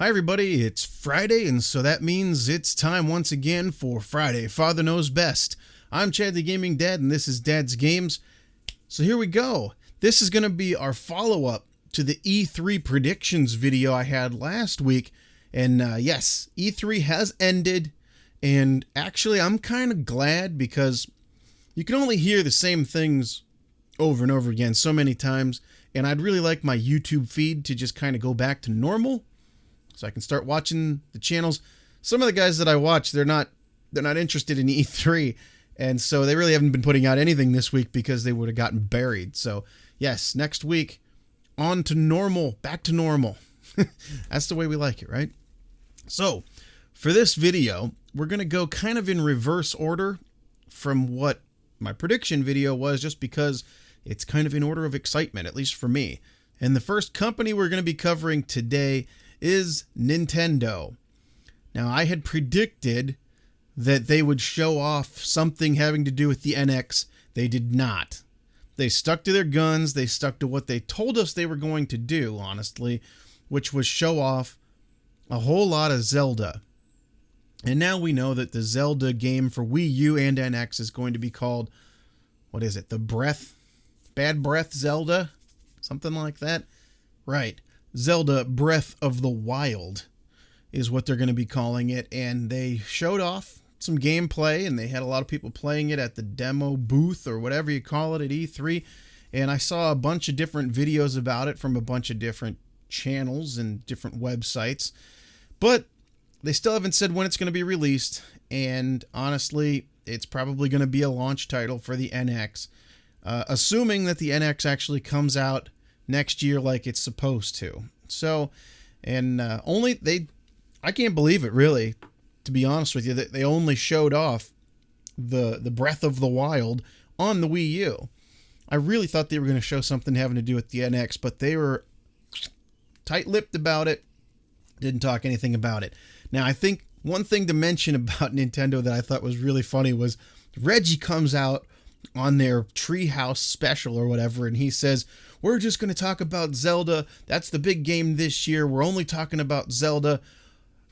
Hi everybody, it's Friday, and so that means it's time once again for Friday Father Knows Best. I'm Chad the Gaming Dad, and this is Dad's Games. So here we go. This is going to be our follow-up to the E3 predictions video I had last week. And yes, E3 has ended, and actually I'm kind of glad because you can only hear the same things over and over again so many times, and I'd really like my YouTube feed to just kind of go back to normal, so I can start watching the channels. Some of the guys that I watch, they're not interested in E3, and so they really haven't been putting out anything this week because they would have gotten buried. So yes, next week, on to normal, back to normal. That's the way we like it, right? So for this video, we're going to go kind of in reverse order from what my prediction video was, just because it's kind of in order of excitement, at least for me. And the first company we're going to be covering today is Nintendo. Now, I had predicted that they would show off something having to do with the NX. They did not. They stuck to their guns. They stuck to what they told us they were going to do, honestly, which was show off a whole lot of Zelda. And now we know that the Zelda game for Wii U and NX is going to be called, what is it? Bad Breath Zelda? Something like that? Right. Zelda Breath of the Wild is what they're going to be calling it, and they showed off some gameplay, and they had a lot of people playing it at the demo booth, or whatever you call it, at E3, and I saw a bunch of different videos about it from a bunch of different channels and different websites, but they still haven't said when it's going to be released, and honestly, it's probably going to be a launch title for the NX, assuming that the NX actually comes out next year like it's supposed to. So, and I can't believe it, really, to be honest with you, that they only showed off the Breath of the Wild on the Wii U. I really thought they were going to show something having to do with the NX, but they were tight-lipped about it, didn't talk anything about it. Now, I think one thing to mention about Nintendo that I thought was really funny was Reggie comes out on their Treehouse special or whatever, and he says, we're just going to talk about Zelda. That's the big game this year. We're only talking about Zelda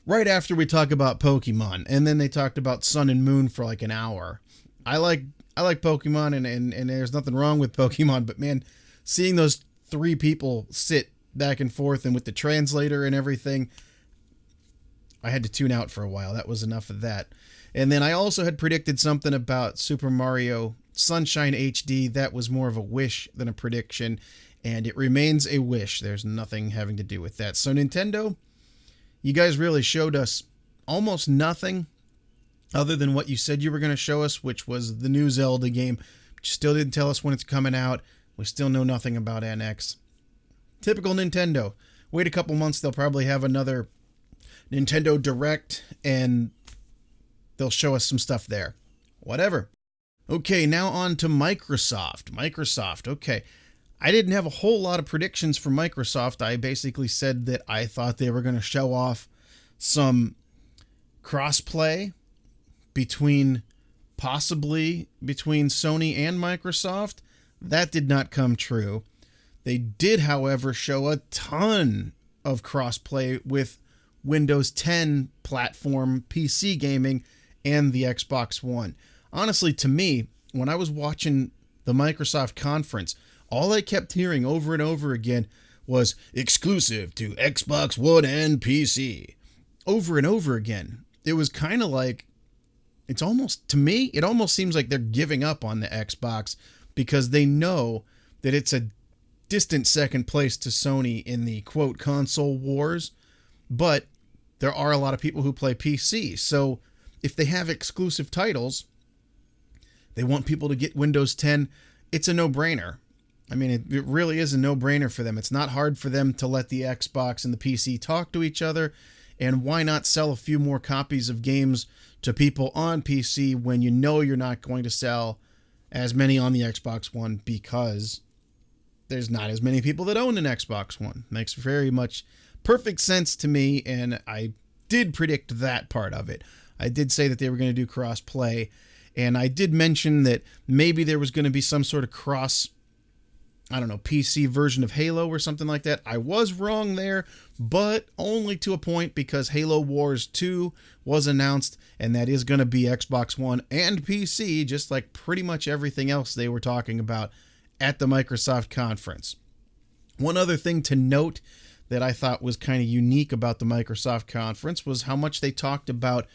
right after we talk about Pokemon. And then they talked about Sun and Moon for like an hour. I like Pokemon, and there's nothing wrong with Pokemon, but man, seeing those three people sit back and forth and with the translator and everything, I had to tune out for a while. That was enough of that. And then I also had predicted something about Super Mario Sunshine HD. That was more of a wish than a prediction, and it remains a wish. There's nothing having to do with that. So Nintendo, you guys really showed us almost nothing other than what you said you were going to show us, which was the new Zelda game. But you still didn't tell us when it's coming out. We still know nothing about NX. Typical Nintendo. Wait a couple months, they'll probably have another Nintendo Direct, and they'll show us some stuff there. Whatever. Okay, now on to Microsoft. Okay, I didn't have a whole lot of predictions for Microsoft. I basically said that I thought they were going to show off some crossplay possibly between Sony and Microsoft. That did not come true. They did, however, show a ton of crossplay with Windows 10 platform PC gaming and the Xbox One. Honestly, to me, when I was watching the Microsoft conference, all I kept hearing over and over again was exclusive to Xbox One and PC. Over and over again. It was kind of like, it almost seems like they're giving up on the Xbox because they know that it's a distant second place to Sony in the quote console wars, but there are a lot of people who play PC. So if they have exclusive titles, they want people to get Windows 10. It's a no-brainer. I mean, it really is a no-brainer for them. It's not hard for them to let the Xbox and the PC talk to each other. And why not sell a few more copies of games to people on PC when you know you're not going to sell as many on the Xbox One because there's not as many people that own an Xbox One. Makes very much perfect sense to me, and I did predict that part of it. I did say that they were going to do cross-play, and I did mention that maybe there was going to be some sort of cross I don't know, PC version of Halo or something like that. I was wrong there, but only to a point, because Halo Wars 2 was announced, and that is going to be Xbox One and PC, just like pretty much everything else they were talking about at the Microsoft conference. One other thing to note that I thought was kind of unique about the Microsoft conference was how much they talked about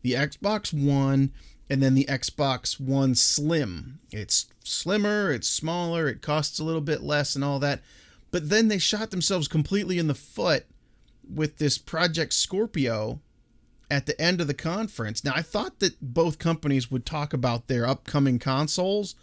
the Xbox One and then the Xbox One Slim. It's slimmer, it's smaller, it costs a little bit less and all that. But then they shot themselves completely in the foot with this Project Scorpio at the end of the conference. Now, I thought that both companies would talk about their upcoming consoles.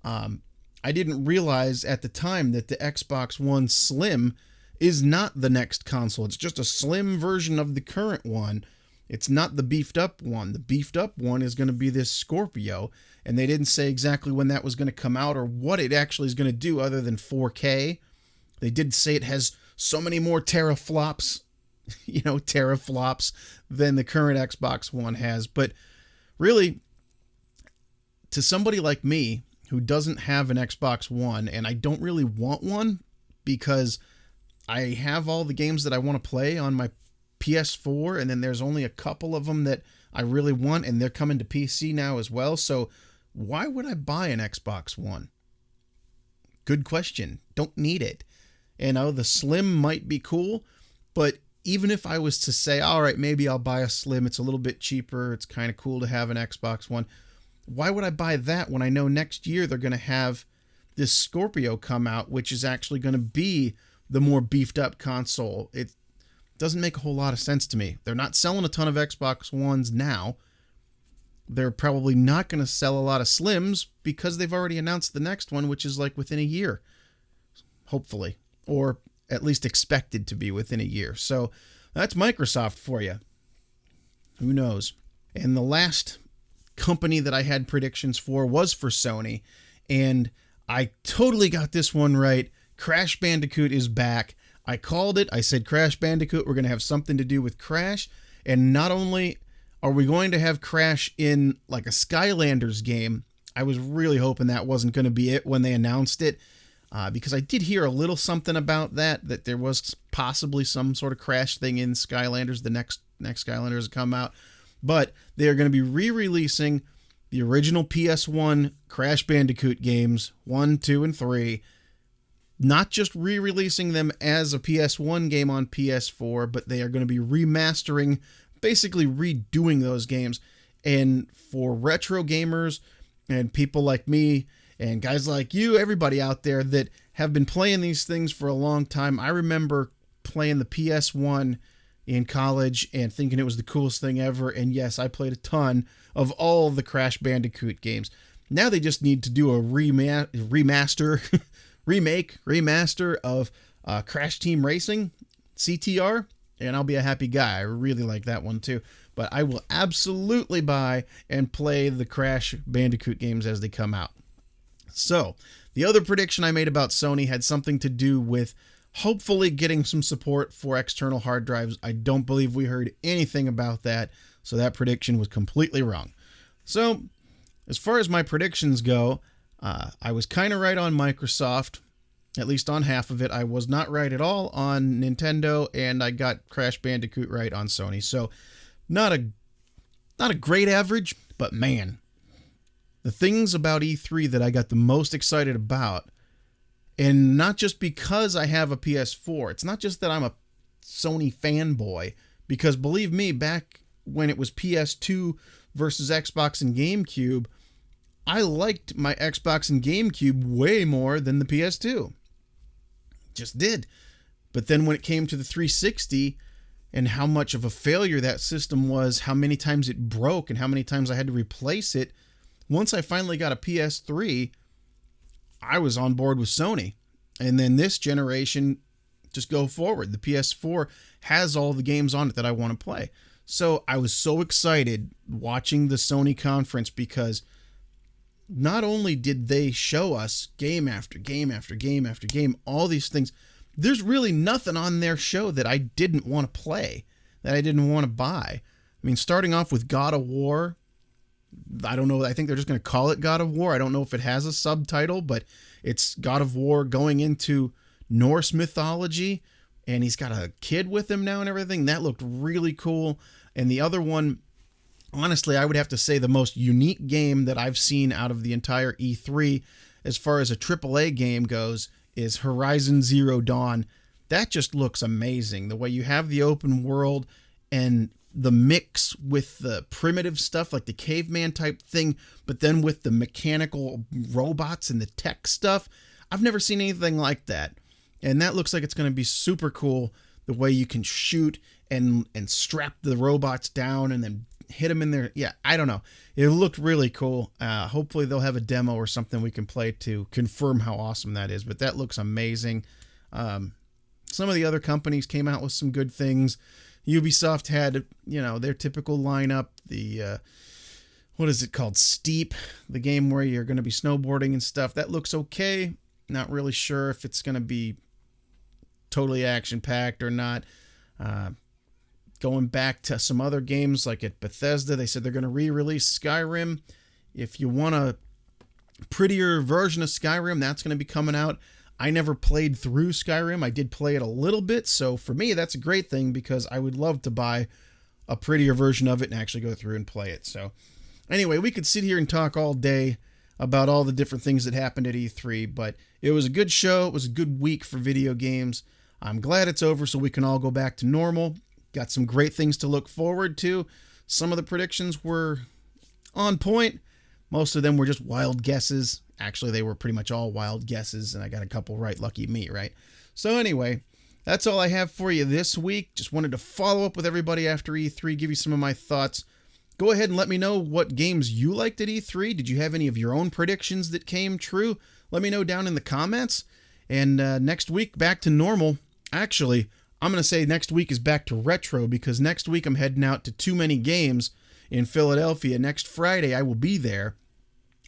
I didn't realize at the time that the Xbox One Slim is not the next console. It's just a slim version of the current one. It's not the beefed up one. The beefed up one is going to be this Scorpio, and they didn't say exactly when that was going to come out or what it actually is going to do other than 4K. They did say it has so many more teraflops, teraflops than the current Xbox One has. But really, to somebody like me who doesn't have an Xbox One, and I don't really want one because I have all the games that I want to play on my PS4, and then there's only a couple of them that I really want, and they're coming to PC now as well. So why would I buy an Xbox One? Good question. Don't need it. The Slim might be cool, but even if I was to say, all right, maybe I'll buy a Slim, it's a little bit cheaper, it's kind of cool to have an Xbox One, why would I buy that when I know next year they're going to have this Scorpio come out, which is actually going to be the more beefed up console? It doesn't make a whole lot of sense to me. They're not selling a ton of Xbox Ones now. They're probably not going to sell a lot of Slims because they've already announced the next one, which is like within a year, hopefully, or at least expected to be within a year. So that's Microsoft for you. Who knows? And the last company that I had predictions for was for Sony, and I totally got this one right. Crash Bandicoot is back. I called it. I said, Crash Bandicoot, we're going to have something to do with Crash. And not only are we going to have Crash in like a Skylanders game, I was really hoping that wasn't going to be it when they announced it, because I did hear a little something about that there was possibly some sort of Crash thing in Skylanders, the next Skylanders to come out. But they are going to be re-releasing the original PS1 Crash Bandicoot games, 1, 2, and 3, not just re-releasing them as a PS1 game on PS4, but they are going to be remastering, basically redoing those games. And for retro gamers and people like me and guys like you, everybody out there that have been playing these things for a long time, I remember playing the PS1 in college and thinking it was the coolest thing ever. And yes, I played a ton of all of the Crash Bandicoot games. Now they just need to do a remaster of Crash Team Racing, CTR, and I'll be a happy guy. I really like that one too. But I will absolutely buy and play the Crash Bandicoot games as they come out. So, the other prediction I made about Sony had something to do with hopefully getting some support for external hard drives. I don't believe we heard anything about that, so that prediction was completely wrong. So, as far as my predictions go, I was kind of right on Microsoft, at least on half of it. I was not right at all on Nintendo, and I got Crash Bandicoot right on Sony. So, not a great average, but man, the things about E3 that I got the most excited about, and not just because I have a PS4, it's not just that I'm a Sony fanboy, because believe me, back when it was PS2 versus Xbox and GameCube, I liked my Xbox and GameCube way more than the PS2. Just did. But then when it came to the 360 and how much of a failure that system was, how many times it broke and how many times I had to replace it, once I finally got a PS3, I was on board with Sony. And then this generation, just go forward. The PS4 has all the games on it that I want to play. So I was so excited watching the Sony conference because not only did they show us game after game after game after game, all these things, there's really nothing on their show that I didn't want to play, that I didn't want to buy. I mean, starting off with God of War, I don't know. I think they're just going to call it God of War. I don't know if it has a subtitle, but it's God of War going into Norse mythology, and he's got a kid with him now and everything. That looked really cool. And the other one, honestly, I would have to say the most unique game that I've seen out of the entire E3 as far as a AAA game goes is Horizon Zero Dawn. That just looks amazing. The way you have the open world and the mix with the primitive stuff like the caveman type thing, but then with the mechanical robots and the tech stuff. I've never seen anything like that. And that looks like it's going to be super cool. The way you can shoot and strap the robots down and then hit them in there. Yeah, I don't know. It looked really cool. Hopefully they'll have a demo or something we can play to confirm how awesome that is. But that looks amazing. Some of the other companies came out with some good things. Ubisoft had, their typical lineup. The, what is it called? Steep, the game where you're going to be snowboarding and stuff. That looks okay. Not really sure if it's going to be totally action-packed or not. Going back to some other games like at Bethesda, they said they're going to re-release Skyrim. If you want a prettier version of Skyrim, that's going to be coming out. I never played through Skyrim. I did play it a little bit, so for me, that's a great thing because I would love to buy a prettier version of it and actually go through and play it. So anyway, we could sit here and talk all day about all the different things that happened at E3, but it was a good show. It was a good week for video games. I'm glad it's over so we can all go back to normal. Got some great things to look forward to. Some of the predictions were on point. Most of them were just wild guesses. Actually, they were pretty much all wild guesses, and I got a couple right. Lucky me, right? So anyway, that's all I have for you this week. Just wanted to follow up with everybody after E3, give you some of my thoughts. Go ahead and let me know what games you liked at E3. Did you have any of your own predictions that came true? Let me know down in the comments. And next week, back to normal. Actually, I'm going to say next week is back to retro because next week I'm heading out to Too Many Games in Philadelphia. Next Friday, I will be there.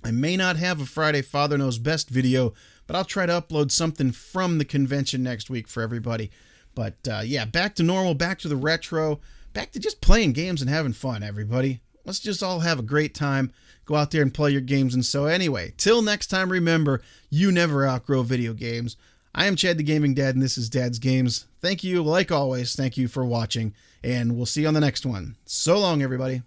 I may not have a Friday Father Knows Best video, but I'll try to upload something from the convention next week for everybody. But yeah, back to normal, back to the retro, back to just playing games and having fun, everybody. Let's just all have a great time. Go out there and play your games. And so anyway, till next time, remember, you never outgrow video games. I am Chad the Gaming Dad, and this is Dad's Games. Thank you, like always, thank you for watching, and we'll see you on the next one. So long, everybody.